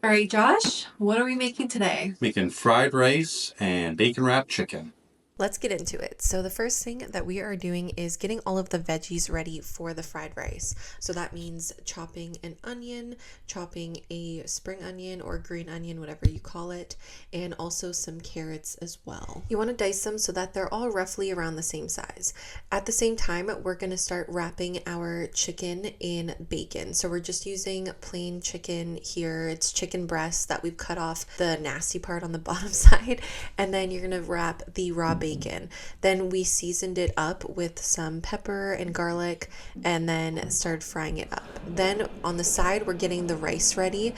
All right, Josh, what are we making today? Making fried rice and bacon wrapped chicken. Let's get into it. So the first thing that we are doing is getting all of the veggies ready for the fried rice. So that means chopping an onion, chopping a spring onion or green onion, whatever you call it, and also some carrots as well. You want to dice them so that they're all roughly around the same size. At the same time, we're going to start wrapping our chicken in bacon. So we're just using plain chicken here. It's chicken breast that we've cut off the nasty part on the bottom side, and then you're going to wrap the raw bacon. Then we seasoned it up with some pepper and garlic and then started frying it up. Then on the side, we're getting the rice ready,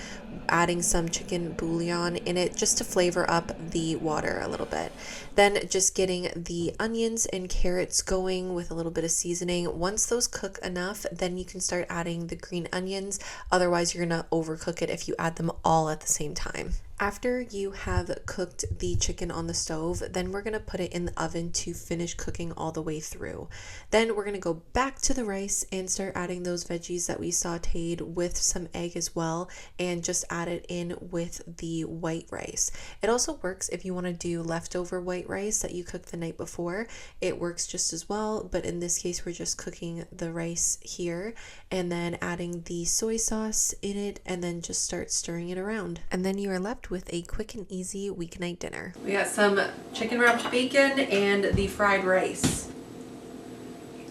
adding some chicken bouillon in it just to flavor up the water a little bit. Then just getting the onions and carrots going with a little bit of seasoning. Once those cook enough, then you can start adding the green onions. Otherwise, you're going to overcook it if you add them all at the same time. After you have cooked the chicken on the stove, then we're going to put it in the oven to finish cooking all the way through. Then we're going to go back to the rice and start adding those veggies that we sauteed with some egg as well, and just add it in with the white rice. It also works if you want to do leftover white rice that you cooked the night before. It works just as well, but in this case we're just cooking the rice here and then adding the soy sauce in it and then just start stirring it around. And then you are left with a quick and easy weeknight dinner. We got some chicken wrapped bacon and the fried rice.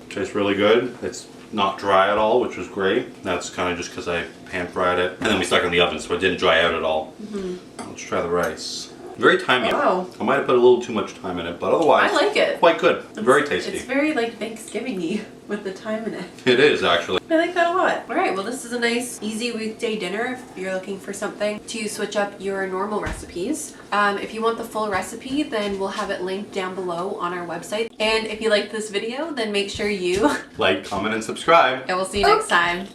Tastes really good. It's not dry at all, which was great. That's kind of just because I pan fried it. And then we stuck it in the oven, so it didn't dry out at all. Let's try the rice. Very timey. Wow. I might have put a little too much time in it, but otherwise, I like it. Quite good. Very tasty. It's very like Thanksgiving-y with the thyme in it. It is actually. I like that a lot. All right, well this is a nice easy weekday dinner if you're looking for something to switch up your normal recipes. If you want the full recipe, then we'll have it linked down below on our website. And if you liked this video, then make sure you Like, comment, and subscribe. and we'll see you next time.